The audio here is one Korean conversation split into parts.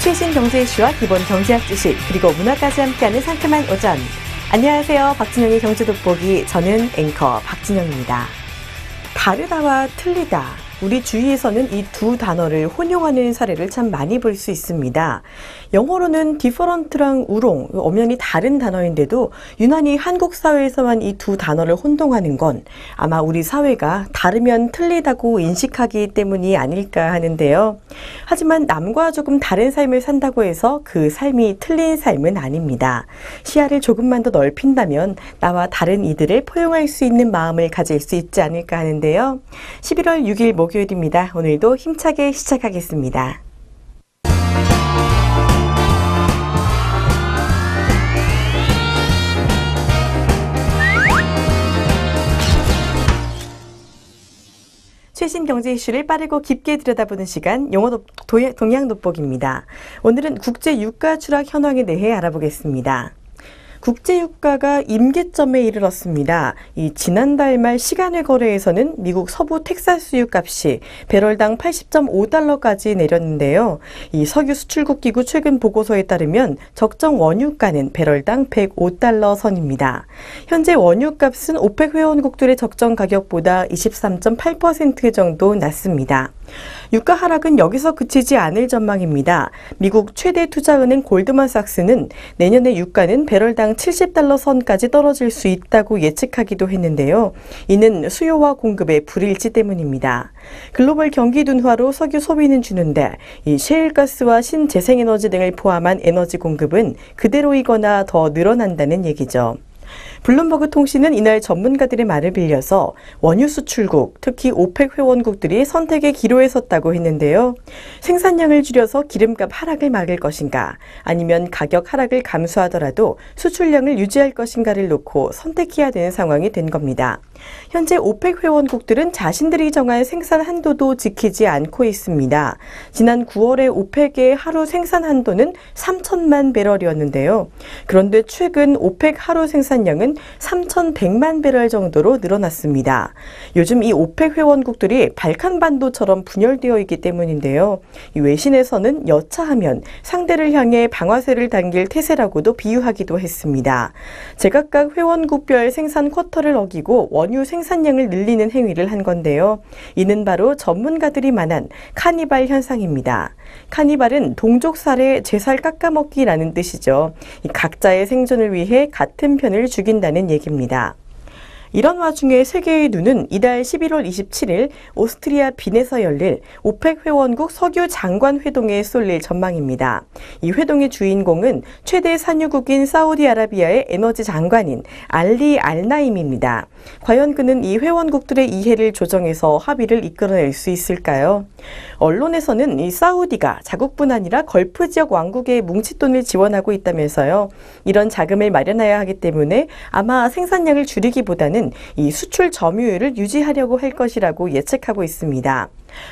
최신 경제 이슈와 기본 경제학 지식 그리고 문화까지 함께하는 상큼한 오전. 안녕하세요. 박진영의 경제돋보기. 저는 앵커 박진영입니다. 다르다와 틀리다. 우리 주위에서는 이 두 단어를 혼용하는 사례를 참 많이 볼 수 있습니다. 영어로는 different랑 우롱, 엄연히 다른 단어인데도 유난히 한국 사회에서만 이 두 단어를 혼동하는 건 아마 우리 사회가 다르면 틀리다고 인식하기 때문이 아닐까 하는데요. 하지만 남과 조금 다른 삶을 산다고 해서 그 삶이 틀린 삶은 아닙니다. 시야를 조금만 더 넓힌다면 나와 다른 이들을 포용할 수 있는 마음을 가질 수 있지 않을까 하는데요. 11월 6일 목요일입니다. 오늘도 힘차게 시작하겠습니다. 최신 경제 이슈를 빠르고 깊게 들여다보는 시간, 영어 동향 돋보기입니다. 오늘은 국제 유가 추락 현황에 대해 알아보겠습니다. 국제 유가가 임계점에 이르렀습니다. 지난달 말 시간외 거래에서는 미국 서부 텍사스유 값이 배럴당 80.5달러까지 내렸는데요. 이 석유 수출국 기구 최근 보고서에 따르면 적정 원유가는 배럴당 105달러 선입니다. 현재 원유 값은 오펙 회원국들의 적정 가격보다 23.8% 정도 낮습니다. 유가 하락은 여기서 그치지 않을 전망입니다. 미국 최대 투자은행 골드만삭스는 내년에 유가는 배럴당 70달러 선까지 떨어질 수 있다고 예측하기도 했는데요. 이는 수요와 공급의 불일치 때문입니다. 글로벌 경기 둔화로 석유 소비는 주는데 이 셰일가스와 신재생에너지 등을 포함한 에너지 공급은 그대로이거나 더 늘어난다는 얘기죠. 블룸버그 통신은 이날 전문가들의 말을 빌려서 원유 수출국, 특히 오펙 회원국들이 선택의 기로에 섰다고 했는데요. 생산량을 줄여서 기름값 하락을 막을 것인가, 아니면 가격 하락을 감수하더라도 수출량을 유지할 것인가를 놓고 선택해야 되는 상황이 된 겁니다. 현재 오펙 회원국들은 자신들이 정한 생산 한도도 지키지 않고 있습니다. 지난 9월에 오펙의 하루 생산 한도는 3천만 배럴이었는데요. 그런데 최근 오펙 하루 생산량은 3,100만 배럴 정도로 늘어났습니다. 요즘 이 오펙 회원국들이 발칸반도처럼 분열되어 있기 때문인데요. 이 외신에서는 여차하면 상대를 향해 방아쇠를 당길 태세라고도 비유하기도 했습니다. 제각각 회원국별 생산 쿼터를 어기고 원유 생산량을 늘리는 행위를 한 건데요. 이는 바로 전문가들이 말한 카니발 현상입니다. 카니발은 동족 살에 제 살 깎아먹기라는 뜻이죠. 각자의 생존을 위해 같은 편을 죽인다는 얘기입니다. 이런 와중에 세계의 눈은 이달 11월 27일 오스트리아 빈에서 열릴 오펙 회원국 석유 장관 회동에 쏠릴 전망입니다. 이 회동의 주인공은 최대 산유국인 사우디아라비아의 에너지 장관인 알리 알나임입니다. 과연 그는 이 회원국들의 이해를 조정해서 합의를 이끌어낼 수 있을까요? 언론에서는 이 사우디가 자국뿐 아니라 걸프 지역 왕국에 뭉칫돈을 지원하고 있다면서요. 이런 자금을 마련해야 하기 때문에 아마 생산량을 줄이기보다는 이 수출 점유율을 유지하려고 할 것이라고 예측하고 있습니다.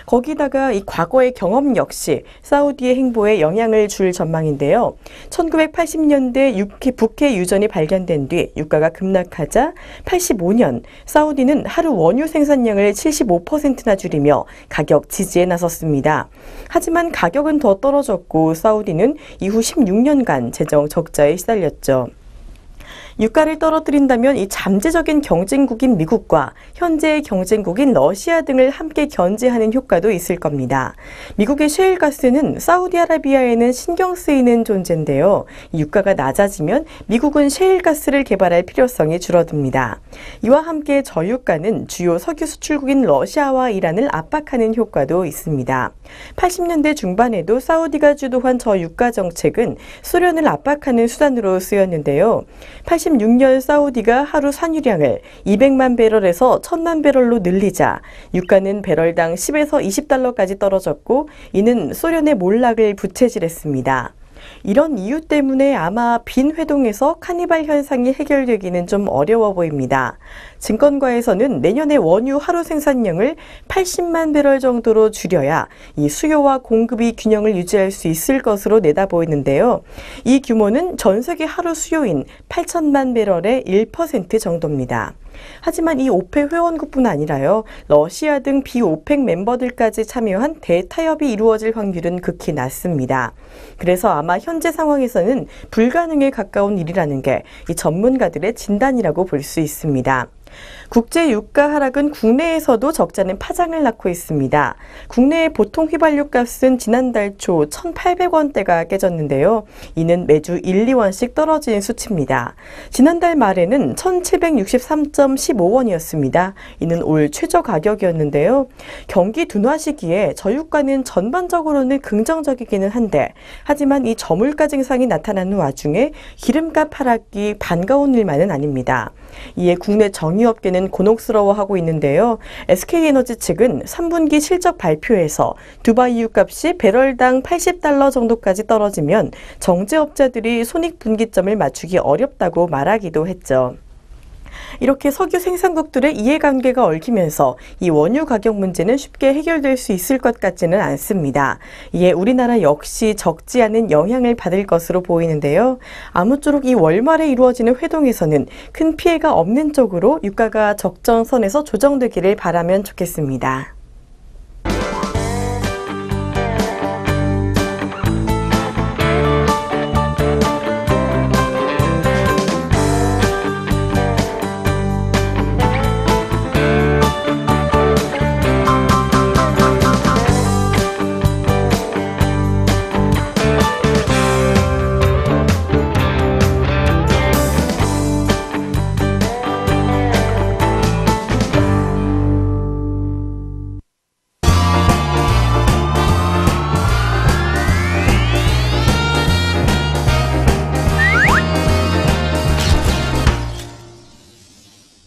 거기다가 이 과거의 경험 역시 사우디의 행보에 영향을 줄 전망인데요. 1980년대 북해 유전이 발견된 뒤 유가가 급락하자 85년 사우디는 하루 원유 생산량을 75%나 줄이며 가격 지지에 나섰습니다. 하지만 가격은 더 떨어졌고 사우디는 이후 16년간 재정 적자에 시달렸죠. 유가를 떨어뜨린다면 이 잠재적인 경쟁국인 미국과 현재의 경쟁국인 러시아 등을 함께 견제하는 효과도 있을 겁니다. 미국의 셰일가스는 사우디아라비아에는 신경 쓰이는 존재인데요. 유가가 낮아지면 미국은 셰일가스를 개발할 필요성이 줄어듭니다. 이와 함께 저유가는 주요 석유 수출국인 러시아와 이란을 압박하는 효과도 있습니다. 80년대 중반에도 사우디가 주도한 저유가 정책은 소련을 압박하는 수단으로 쓰였는데요. 86년 사우디가 하루 산유량을 200만 배럴에서 1000만 배럴로 늘리자 유가는 배럴당 10에서 20달러까지 떨어졌고 이는 소련의 몰락을 부채질했습니다. 이런 이유 때문에 아마 빈 회동에서 카니발 현상이 해결되기는 좀 어려워 보입니다. 증권가에서는 내년에 원유 하루 생산량을 80만 배럴 정도로 줄여야 이 수요와 공급이 균형을 유지할 수 있을 것으로 내다보이는데요. 이 규모는 전 세계 하루 수요인 8천만 배럴의 1% 정도입니다. 하지만 이 오펙 회원국뿐 아니라요, 러시아 등 비오펙 멤버들까지 참여한 대타협이 이루어질 확률은 극히 낮습니다. 그래서 아마 현재 상황에서는 불가능에 가까운 일이라는 게 이 전문가들의 진단이라고 볼 수 있습니다. 국제 유가 하락은 국내에서도 적잖은 파장을 낳고 있습니다. 국내의 보통 휘발유 값은 지난달 초 1,800원대가 깨졌는데요. 이는 매주 1, 2원씩 떨어진 수치입니다. 지난달 말에는 1,763.15원이었습니다. 이는 올 최저 가격이었는데요. 경기 둔화 시기에 저유가는 전반적으로는 긍정적이기는 한데, 하지만 이 저물가 증상이 나타나는 와중에 기름값 하락이 반가운 일만은 아닙니다. 이에 국내 정유업계는 곤혹스러워하고 있는데요. SK에너지 측은 3분기 실적 발표에서 두바이유 값이 배럴당 80달러 정도까지 떨어지면 정제업자들이 손익분기점을 맞추기 어렵다고 말하기도 했죠. 이렇게 석유 생산국들의 이해관계가 얽히면서 이 원유 가격 문제는 쉽게 해결될 수 있을 것 같지는 않습니다. 이에 우리나라 역시 적지 않은 영향을 받을 것으로 보이는데요. 아무쪼록 이 월말에 이루어지는 회동에서는 큰 피해가 없는 쪽으로 유가가 적정선에서 조정되기를 바라면 좋겠습니다.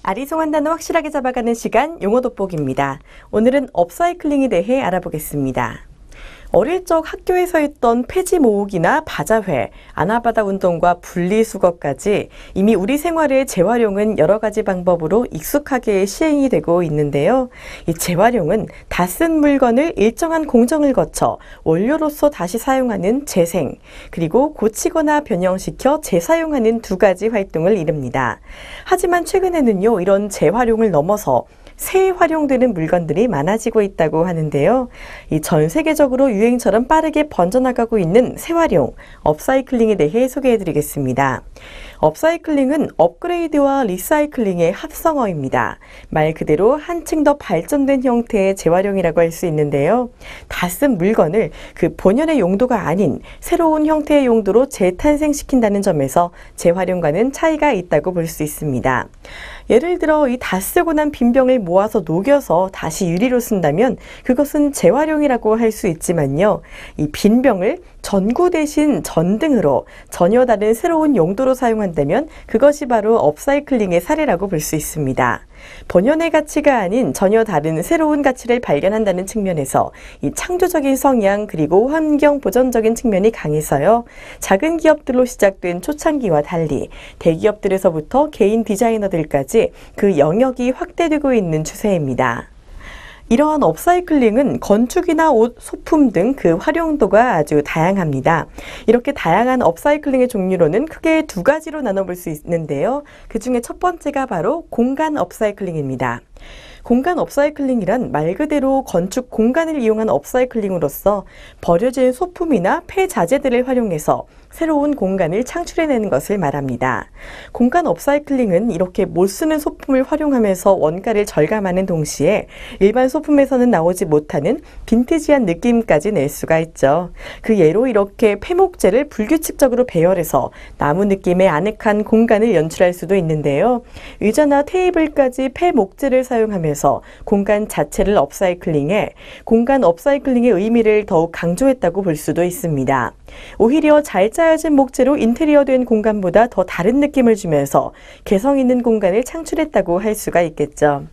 아리송한 단어 확실하게 잡아가는 시간, 용어 돋보기입니다. 오늘은 업사이클링에 대해 알아보겠습니다. 어릴 적 학교에서 했던 폐지 모으기나 바자회, 아나바다 운동과 분리수거까지 이미 우리 생활의 재활용은 여러 가지 방법으로 익숙하게 시행이 되고 있는데요. 이 재활용은 다 쓴 물건을 일정한 공정을 거쳐 원료로서 다시 사용하는 재생, 그리고 고치거나 변형시켜 재사용하는 두 가지 활동을 이룹니다. 하지만 최근에는요, 이런 재활용을 넘어서 재활용되는 물건들이 많아지고 있다고 하는데요. 이 전 세계적으로 유행처럼 빠르게 번져나가고 있는 재활용, 업사이클링에 대해 소개해드리겠습니다. 업사이클링은 업그레이드와 리사이클링의 합성어입니다. 말 그대로 한층 더 발전된 형태의 재활용이라고 할 수 있는데요. 다 쓴 물건을 그 본연의 용도가 아닌 새로운 형태의 용도로 재탄생시킨다는 점에서 재활용과는 차이가 있다고 볼 수 있습니다. 예를 들어 이 다 쓰고 난 빈병을 모아서 녹여서 다시 유리로 쓴다면 그것은 재활용이라고 할 수 있지만요. 이 빈병을 전구 대신 전등으로 전혀 다른 새로운 용도로 사용한다면 그것이 바로 업사이클링의 사례라고 볼 수 있습니다. 본연의 가치가 아닌 전혀 다른 새로운 가치를 발견한다는 측면에서 이 창조적인 성향 그리고 환경 보전적인 측면이 강해서요. 작은 기업들로 시작된 초창기와 달리 대기업들에서부터 개인 디자이너들까지 그 영역이 확대되고 있는 추세입니다. 이러한 업사이클링은 건축이나 옷, 소품 등 그 활용도가 아주 다양합니다. 이렇게 다양한 업사이클링의 종류로는 크게 두 가지로 나눠볼 수 있는데요. 그 중에 첫 번째가 바로 공간 업사이클링입니다. 공간 업사이클링이란 말 그대로 건축 공간을 이용한 업사이클링으로서 버려진 소품이나 폐자재들을 활용해서 새로운 공간을 창출해내는 것을 말합니다. 공간 업사이클링은 이렇게 못 쓰는 소품을 활용하면서 원가를 절감하는 동시에 일반 소품에서는 나오지 못하는 빈티지한 느낌까지 낼 수가 있죠. 그 예로 이렇게 폐목재를 불규칙적으로 배열해서 나무 느낌의 아늑한 공간을 연출할 수도 있는데요. 의자나 테이블까지 폐목재를 사용하면서 공간 자체를 업사이클링해 공간 업사이클링의 의미를 더욱 강조했다고 볼 수도 있습니다. 오히려 잘 짜여진 목재로 인테리어된 공간보다 더 다른 느낌을 주면서 개성 있는 공간을 창출했다고 할 수가 있겠죠.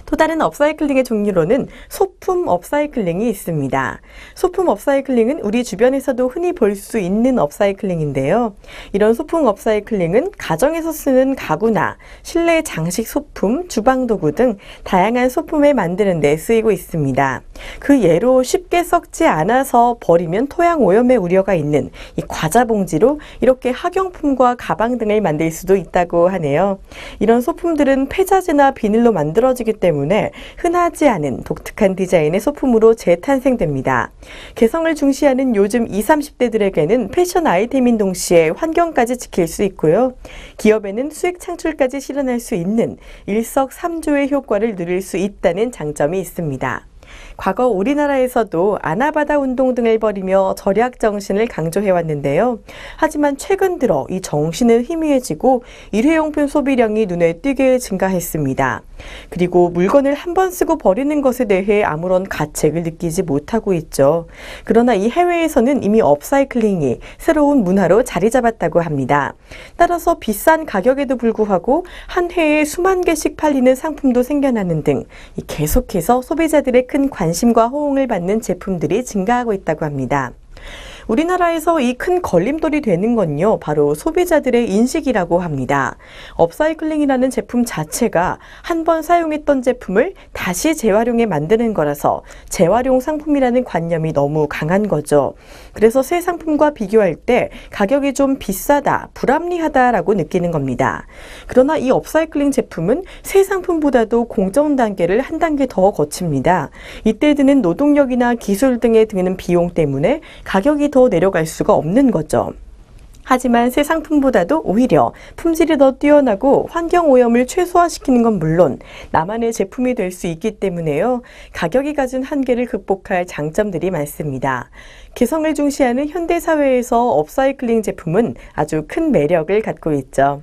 또 다른 업사이클링의 종류로는 소품 업사이클링이 있습니다. 소품 업사이클링은 우리 주변에서도 흔히 볼 수 있는 업사이클링인데요. 이런 소품 업사이클링은 가정에서 쓰는 가구나 실내 장식 소품, 주방도구 등 다양한 소품을 만드는 데 쓰이고 있습니다. 그 예로 쉽게 썩지 않아서 버리면 토양 오염의 우려가 있는 이 과자 봉지로 이렇게 학용품과 가방 등을 만들 수도 있다고 하네요. 이런 소품들은 폐자재나 비닐로 만들어지기 때문에 흔하지 않은 독특한 디자인의 소품으로 재탄생됩니다. 개성을 중시하는 요즘 20, 30대들에게는 패션 아이템인 동시에 환경까지 지킬 수 있고요. 기업에는 수익 창출까지 실현할 수 있는 일석삼조의 효과를 누릴 수 있다는 장점이 있습니다. 과거 우리나라에서도 아나바다 운동 등을 벌이며 절약 정신을 강조해왔는데요. 하지만 최근 들어 이 정신은 희미해지고 일회용품 소비량이 눈에 띄게 증가했습니다. 그리고 물건을 한 번 쓰고 버리는 것에 대해 아무런 가책을 느끼지 못하고 있죠. 그러나 이 해외에서는 이미 업사이클링이 새로운 문화로 자리 잡았다고 합니다. 따라서 비싼 가격에도 불구하고 한 해에 수만 개씩 팔리는 상품도 생겨나는 등 계속해서 소비자들의 큰 관심과 호응을 받는 제품들이 증가하고 있다고 합니다. 우리나라에서 이 큰 걸림돌이 되는 건요, 바로 소비자들의 인식이라고 합니다. 업사이클링이라는 제품 자체가 한 번 사용했던 제품을 다시 재활용해 만드는 거라서 재활용 상품이라는 관념이 너무 강한 거죠. 그래서 새 상품과 비교할 때 가격이 좀 비싸다, 불합리하다라고 느끼는 겁니다. 그러나 이 업사이클링 제품은 새 상품보다도 공정 단계를 한 단계 더 거칩니다. 이때 드는 노동력이나 기술 등에 드는 비용 때문에 가격이 더 내려갈 수가 없는 거죠. 하지만 새 상품보다도 오히려 품질이 더 뛰어나고 환경오염을 최소화시키는 건 물론 나만의 제품이 될 수 있기 때문에요. 가격이 가진 한계를 극복할 장점들이 많습니다. 개성을 중시하는 현대사회에서 업사이클링 제품은 아주 큰 매력을 갖고 있죠.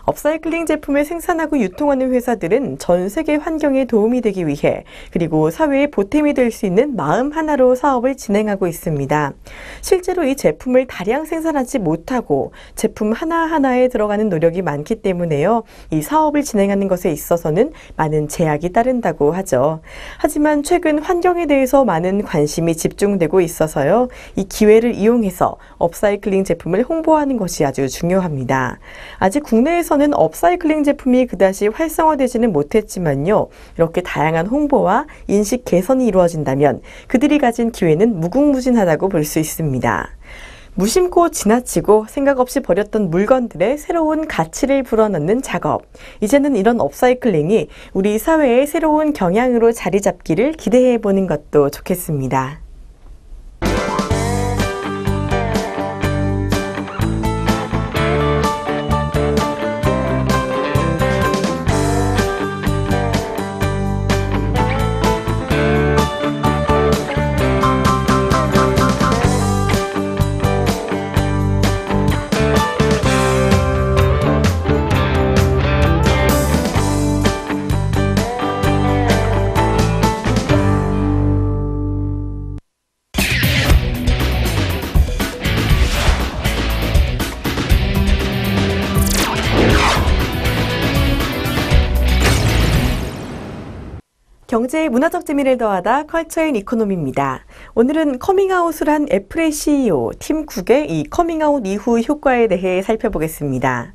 업사이클링 제품을 생산하고 유통하는 회사들은 전 세계 환경에 도움이 되기 위해 그리고 사회에 보탬이 될 수 있는 마음 하나로 사업을 진행하고 있습니다. 실제로 이 제품을 다량 생산하지 못하고 제품 하나하나에 들어가는 노력이 많기 때문에요. 이 사업을 진행하는 것에 있어서는 많은 제약이 따른다고 하죠. 하지만 최근 환경에 대해서 많은 관심이 집중되고 있어서요. 이 기회를 이용해서 업사이클링 제품을 홍보하는 것이 아주 중요합니다. 아직 국내에서 는 업사이클링 제품이 그다지 활성화되지는 못했지만요. 이렇게 다양한 홍보와 인식 개선이 이루어진다면 그들이 가진 기회는 무궁무진하다고 볼 수 있습니다. 무심코 지나치고 생각 없이 버렸던 물건들의 새로운 가치를 불어넣는 작업. 이제는 이런 업사이클링이 우리 사회의 새로운 경향으로 자리 잡기를 기대해 보는 것도 좋겠습니다. 경제의 문화적 재미를 더하다 컬처 앤 이코노미입니다. 오늘은 커밍아웃을 한 애플의 CEO 팀 쿡의 이 커밍아웃 이후 효과에 대해 살펴보겠습니다.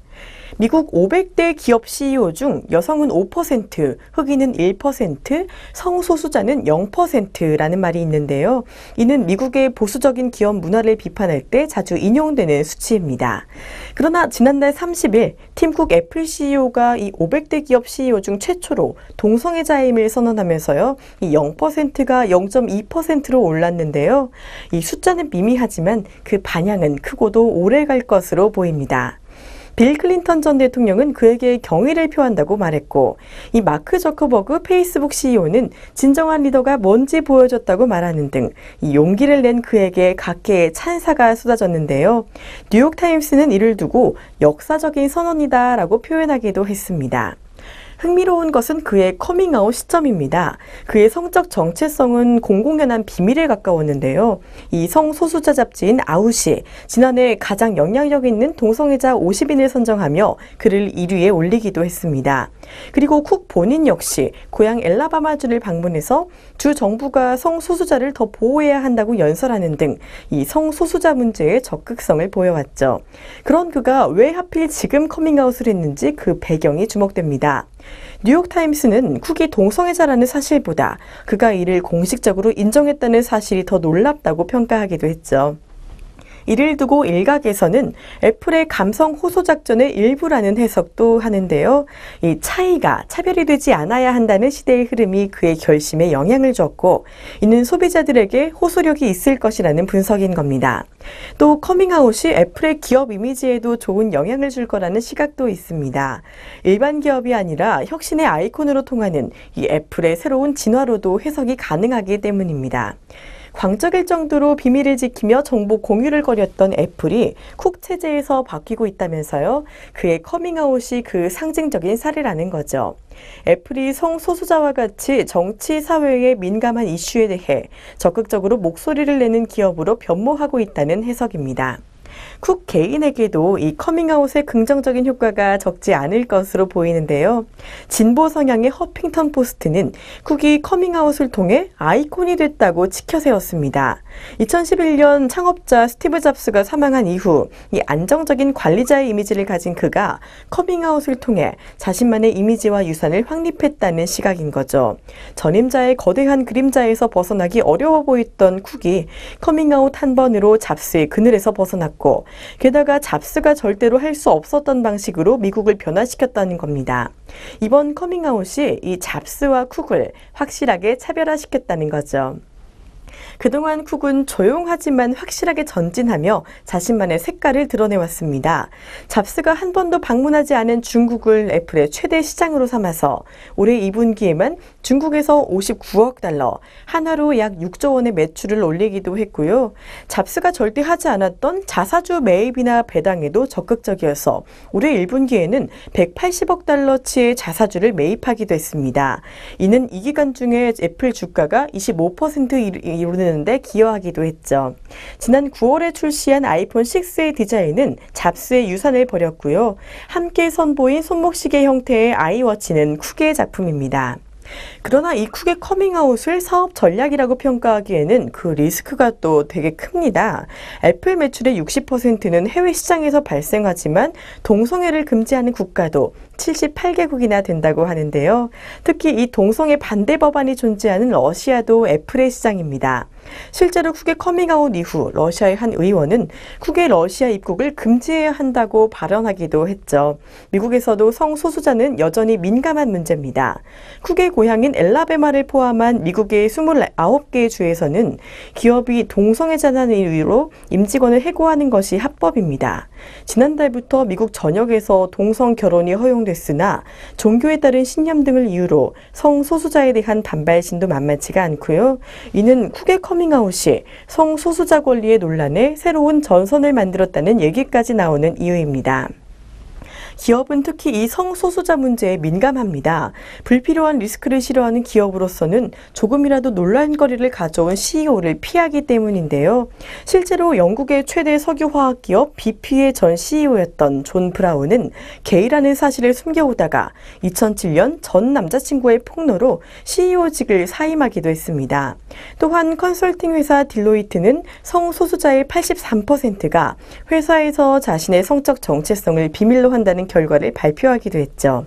미국 500대 기업 CEO 중 여성은 5%, 흑인은 1%, 성소수자는 0%라는 말이 있는데요. 이는 미국의 보수적인 기업 문화를 비판할 때 자주 인용되는 수치입니다. 그러나 지난달 30일 팀쿡 애플 CEO가 이 500대 기업 CEO 중 최초로 동성애자임을 선언하면서요. 이 0%가 0.2%로 올랐는데요. 이 숫자는 미미하지만 그 반향은 크고도 오래 갈 것으로 보입니다. 빌 클린턴 전 대통령은 그에게 경의를 표한다고 말했고 이 마크 저커버그 페이스북 CEO는 진정한 리더가 뭔지 보여줬다고 말하는 등 이 용기를 낸 그에게 각계의 찬사가 쏟아졌는데요. 뉴욕타임스는 이를 두고 역사적인 선언이다 라고 표현하기도 했습니다. 흥미로운 것은 그의 커밍아웃 시점입니다. 그의 성적 정체성은 공공연한 비밀에 가까웠는데요. 이 성소수자 잡지인 아웃이 지난해 가장 영향력 있는 동성애자 50인을 선정하며 그를 1위에 올리기도 했습니다. 그리고 쿡 본인 역시 고향 엘라바마주를 방문해서 주 정부가 성소수자를 더 보호해야 한다고 연설하는 등 이 성소수자 문제에 적극성을 보여왔죠. 그런 그가 왜 하필 지금 커밍아웃을 했는지 그 배경이 주목됩니다. 뉴욕타임스는 쿡이 동성애자라는 사실보다 그가 이를 공식적으로 인정했다는 사실이 더 놀랍다고 평가하기도 했죠. 이를 두고 일각에서는 애플의 감성 호소 작전의 일부라는 해석도 하는데요. 이 차이가 차별이 되지 않아야 한다는 시대의 흐름이 그의 결심에 영향을 줬고 이는 소비자들에게 호소력이 있을 것이라는 분석인 겁니다. 또 커밍아웃이 애플의 기업 이미지에도 좋은 영향을 줄 거라는 시각도 있습니다. 일반 기업이 아니라 혁신의 아이콘으로 통하는 이 애플의 새로운 진화로도 해석이 가능하기 때문입니다. 광적일 정도로 비밀을 지키며 정보 공유를 거렸던 애플이 쿡 체제에서 바뀌고 있다면서요. 그의 커밍아웃이 그 상징적인 사례라는 거죠. 애플이 성소수자와 같이 정치, 사회에 민감한 이슈에 대해 적극적으로 목소리를 내는 기업으로 변모하고 있다는 해석입니다. 쿡 개인에게도 이 커밍아웃의 긍정적인 효과가 적지 않을 것으로 보이는데요. 진보 성향의 허핑턴 포스트는 쿡이 커밍아웃을 통해 아이콘이 됐다고 치켜세웠습니다. 2011년 창업자 스티브 잡스가 사망한 이후 이 안정적인 관리자의 이미지를 가진 그가 커밍아웃을 통해 자신만의 이미지와 유산을 확립했다는 시각인 거죠. 전임자의 거대한 그림자에서 벗어나기 어려워 보였던 쿡이 커밍아웃 한 번으로 잡스의 그늘에서 벗어났고 게다가 잡스가 절대로 할 수 없었던 방식으로 미국을 변화시켰다는 겁니다. 이번 커밍아웃이 이 잡스와 쿡을 확실하게 차별화시켰다는 거죠. 그동안 쿡은 조용하지만 확실하게 전진하며 자신만의 색깔을 드러내왔습니다. 잡스가 한 번도 방문하지 않은 중국을 애플의 최대 시장으로 삼아서 올해 2분기에만 중국에서 59억 달러, 한화로 약 6조 원의 매출을 올리기도 했고요. 잡스가 절대 하지 않았던 자사주 매입이나 배당에도 적극적이어서 올해 1분기에는 180억 달러치의 자사주를 매입하기도 했습니다. 이는 이 기간 중에 애플 주가가 25% 이루는 데 기여하기도 했죠. 지난 9월에 출시한 아이폰 6의 디자인은 잡스의 유산을 버렸고요. 함께 선보인 손목시계 형태의 아이워치는 쿡의 작품입니다. 그러나 이 쿡의 커밍아웃을 사업 전략이라고 평가하기에는 그 리스크가 또 되게 큽니다. 애플 매출의 60%는 해외 시장에서 발생하지만 동성애를 금지하는 국가도 78개국이나 된다고 하는데요. 특히 이 동성애 반대 법안이 존재하는 러시아도 애플의 시장입니다. 실제로 쿡의 커밍아웃 이후 러시아의 한 의원은 쿡의 러시아 입국을 금지해야 한다고 발언하기도 했죠. 미국에서도 성소수자는 여전히 민감한 문제입니다. 쿡의 고향인 엘라베마를 포함한 미국의 29개의 주에서는 기업이 동성애자라는 이유로 임직원을 해고하는 것이 합법입니다. 지난달부터 미국 전역에서 동성 결혼이 허용됐으나 종교에 따른 신념 등을 이유로 성소수자에 대한 반발심도 만만치가 않고요. 이는 쿡의 커밍아웃이 성소수자 권리의 논란에 새로운 전선을 만들었다는 얘기까지 나오는 이유입니다. 기업은 특히 이 성소수자 문제에 민감합니다. 불필요한 리스크를 싫어하는 기업으로서는 조금이라도 논란거리를 가져온 CEO를 피하기 때문인데요. 실제로 영국의 최대 석유화학 기업 BP의 전 CEO였던 존 브라운은 게이라는 사실을 숨겨오다가 2007년 전 남자친구의 폭로로 CEO직을 사임하기도 했습니다. 또한 컨설팅 회사 딜로이트는 성소수자의 83%가 회사에서 자신의 성적 정체성을 비밀로 한다는 결과를 발표하기도 했죠.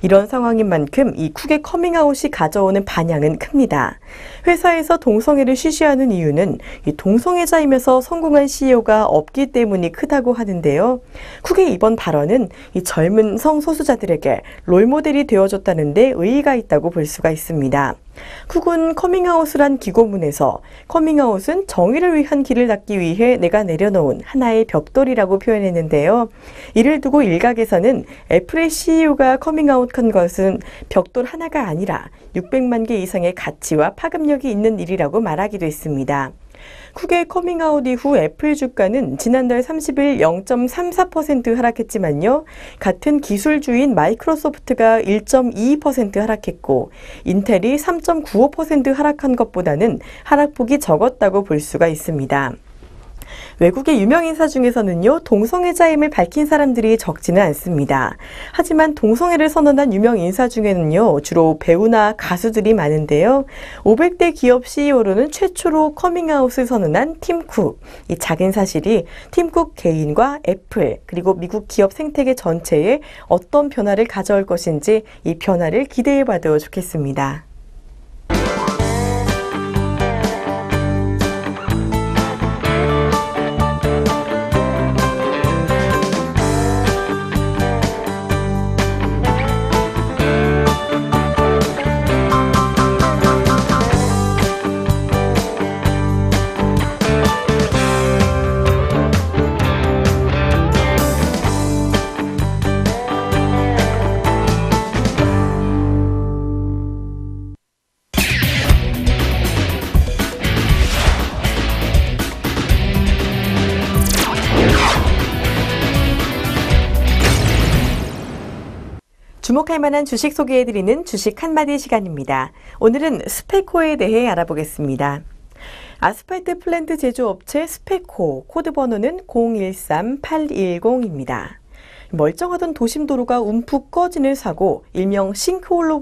이런 상황인 만큼 이 쿡의 커밍아웃이 가져오는 반향은 큽니다. 회사에서 동성애를 쉬쉬하는 이유는 이 동성애자이면서 성공한 CEO가 없기 때문이 크다고 하는데요. 쿡의 이번 발언은 이 젊은 성소수자들에게 롤모델이 되어줬다는 데 의의가 있다고 볼 수가 있습니다. 쿡은 커밍아웃을 한 기고문에서 커밍아웃은 정의를 위한 길을 닫기 위해 내가 내려놓은 하나의 벽돌이라고 표현했는데요. 이를 두고 일각에서는 애플의 CEO가 커밍아웃한 것은 벽돌 하나가 아니라 600만 개 이상의 가치와 파급력이 있는 일이라고 말하기도 했습니다. 쿡의 커밍아웃 이후 애플 주가는 지난달 30일 0.34% 하락했지만요. 같은 기술주인 마이크로소프트가 1.22% 하락했고 인텔이 3.95% 하락한 것보다는 하락폭이 적었다고 볼 수가 있습니다. 외국의 유명 인사 중에서는요, 동성애자임을 밝힌 사람들이 적지는 않습니다. 하지만 동성애를 선언한 유명 인사 중에는요, 주로 배우나 가수들이 많은데요. 500대 기업 CEO로는 최초로 커밍아웃을 선언한 팀 쿡. 이 작은 사실이 팀 쿡 개인과 애플, 그리고 미국 기업 생태계 전체에 어떤 변화를 가져올 것인지 이 변화를 기대해봐도 좋겠습니다. 주목할 만한 주식 소개해드리는 주식 한마디 시간입니다. 오늘은 스페코에 대해 알아보겠습니다. 아스팔트 플랜트 제조업체 스페코, 코드 번호는 013810입니다. 멀쩡하던 도심도로가 움푹 꺼지는 사고, 일명 싱크홀로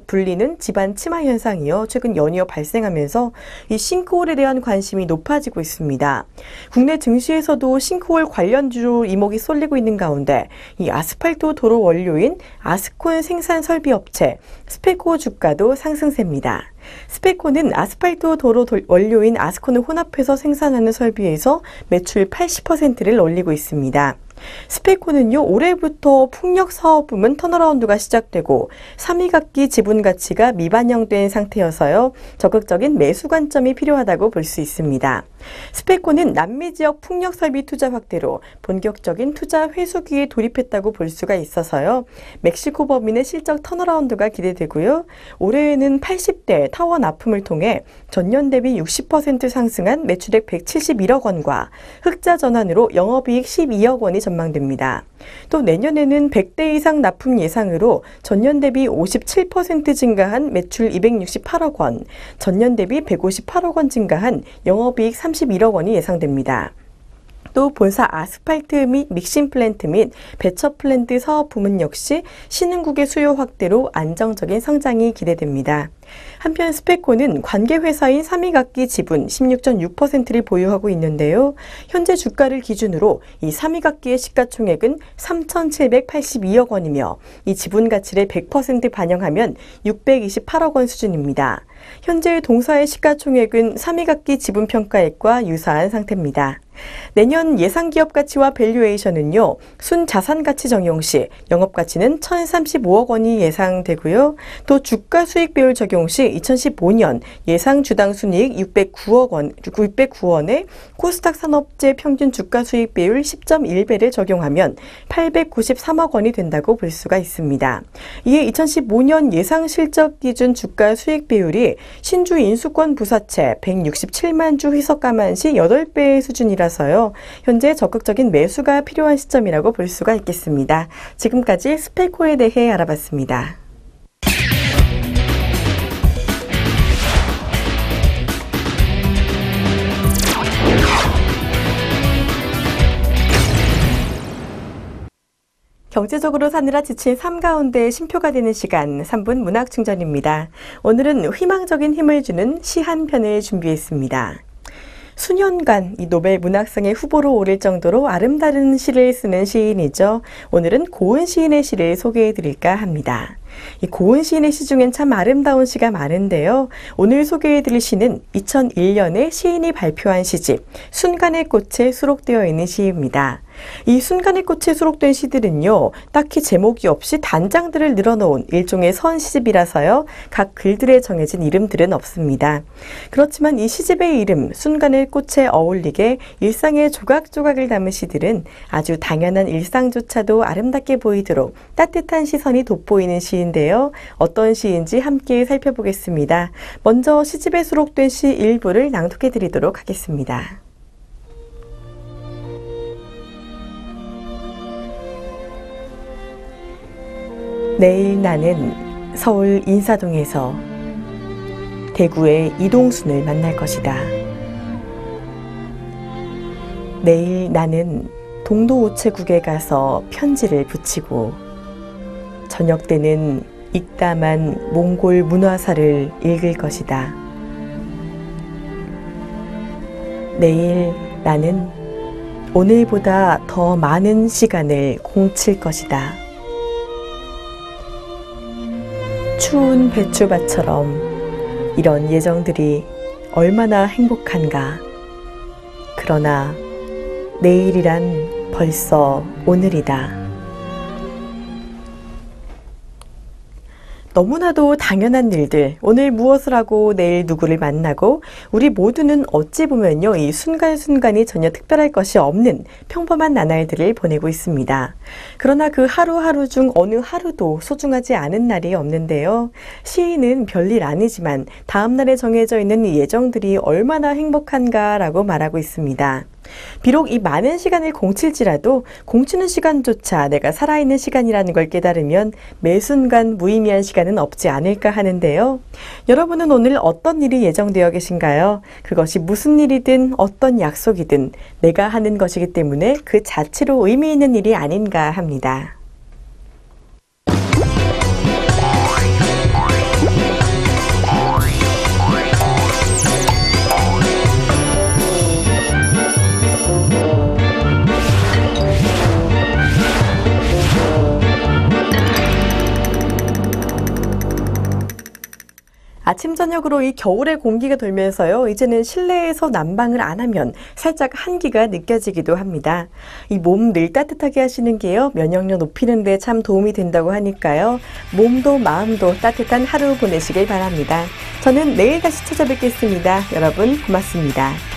불리는 집안 침하 현상이요, 최근 연이어 발생하면서 이 싱크홀에 대한 관심이 높아지고 있습니다. 국내 증시에서도 싱크홀 관련주로 이목이 쏠리고 있는 가운데 이 아스팔트 도로 원료인 아스콘 생산 설비업체 스페코 주가도 상승세입니다. 스페코는 아스팔트 도로 원료인 아스콘을 혼합해서 생산하는 설비에서 매출 80%를 올리고 있습니다. 스페코는요, 올해부터 풍력 사업 부문 턴어라운드가 시작되고 3위각기 지분 가치가 미반영된 상태여서요, 적극적인 매수 관점이 필요하다고 볼 수 있습니다. 스페코는 남미 지역 풍력 설비 투자 확대로 본격적인 투자 회수기에 돌입했다고 볼 수가 있어서요, 멕시코 법인의 실적 턴어라운드가 기대되고요, 올해에는 80대 타워 납품을 통해 전년 대비 60% 상승한 매출액 171억 원과 흑자 전환으로 영업이익 12억 원이 전망됩니다. 또 내년에는 100대 이상 납품 예상으로 전년 대비 57% 증가한 매출 268억 원, 전년 대비 158억 원 증가한 영업이익 31억 원이 예상됩니다. 또 본사 아스팔트 및 믹싱 플랜트 및 배처 플랜트 사업 부문 역시 신흥국의 수요 확대로 안정적인 성장이 기대됩니다. 한편 스페코는 관계회사인 3위각기 지분 16.6%를 보유하고 있는데요. 현재 주가를 기준으로 이 3위각기의 시가총액은 3,782억 원이며 이 지분 가치를 100% 반영하면 628억 원 수준입니다. 현재 동사의 시가총액은 3위각기 지분 평가액과 유사한 상태입니다. 내년 예상 기업 가치와 밸류에이션은요, 순자산 가치 적용 시 영업 가치는 1,035억 원이 예상되고요. 또 주가 수익 배율 적용 시 2015년 예상 주당 순이익 609원에 코스닥 산업재 평균 주가 수익 배율 10.1배를 적용하면 893억 원이 된다고 볼 수가 있습니다. 이에 2015년 예상 실적 기준 주가 수익 배율이 신주 인수권 부사채 167만 주 희석 감안 시 8배의 수준이라서요, 현재 적극적인 매수가 필요한 시점이라고 볼 수가 있겠습니다. 지금까지 스페코에 대해 알아봤습니다. 경제적으로 사느라 지친 삶 가운데 쉼표가 되는 시간, 3분 문학충전입니다. 오늘은 희망적인 힘을 주는 시 한 편을 준비했습니다. 수년간 이 노벨 문학상의 후보로 오를 정도로 아름다운 시를 쓰는 시인이죠. 오늘은 고은 시인의 시를 소개해 드릴까 합니다. 이 고은 시인의 시 중엔 참 아름다운 시가 많은데요. 오늘 소개해 드릴 시는 2001년에 시인이 발표한 시집 순간의 꽃에 수록되어 있는 시입니다. 이 순간의 꽃에 수록된 시들은요, 딱히 제목이 없이 단장들을 늘어놓은 일종의 선시집이라서요, 각 글들에 정해진 이름들은 없습니다. 그렇지만 이 시집의 이름 순간의 꽃에 어울리게 일상의 조각조각을 담은 시들은 아주 당연한 일상조차도 아름답게 보이도록 따뜻한 시선이 돋보이는 시인데요. 어떤 시인지 함께 살펴보겠습니다. 먼저 시집에 수록된 시 일부를 낭독해 드리도록 하겠습니다. 내일 나는 서울 인사동에서 대구의 이동순을 만날 것이다. 내일 나는 동도 우체국에 가서 편지를 붙이고 저녁 때는 익담한 몽골 문화사를 읽을 것이다. 내일 나는 오늘보다 더 많은 시간을 공칠 것이다. 추운 배추밭처럼 이런 예정들이 얼마나 행복한가. 그러나 내일이란 벌써 오늘이다. 너무나도 당연한 일들, 오늘 무엇을 하고 내일 누구를 만나고 우리 모두는 어찌 보면요, 이 순간순간이 전혀 특별할 것이 없는 평범한 나날들을 보내고 있습니다. 그러나 그 하루하루 중 어느 하루도 소중하지 않은 날이 없는데요. 시인은 별일 아니지만 다음 날에 정해져 있는 이 예정들이 얼마나 행복한가라고 말하고 있습니다. 비록 이 많은 시간을 공칠지라도 공치는 시간조차 내가 살아있는 시간이라는 걸 깨달으면 매 순간 무의미한 시간은 없지 않을까 하는데요. 여러분은 오늘 어떤 일이 예정되어 계신가요? 그것이 무슨 일이든 어떤 약속이든 내가 하는 것이기 때문에 그 자체로 의미 있는 일이 아닌가 합니다. 아침 저녁으로 이 겨울의 공기가 돌면서요, 이제는 실내에서 난방을 안 하면 살짝 한기가 느껴지기도 합니다. 이 몸 늘 따뜻하게 하시는 게요, 면역력 높이는 데 참 도움이 된다고 하니까요. 몸도 마음도 따뜻한 하루 보내시길 바랍니다. 저는 내일 다시 찾아뵙겠습니다. 여러분 고맙습니다.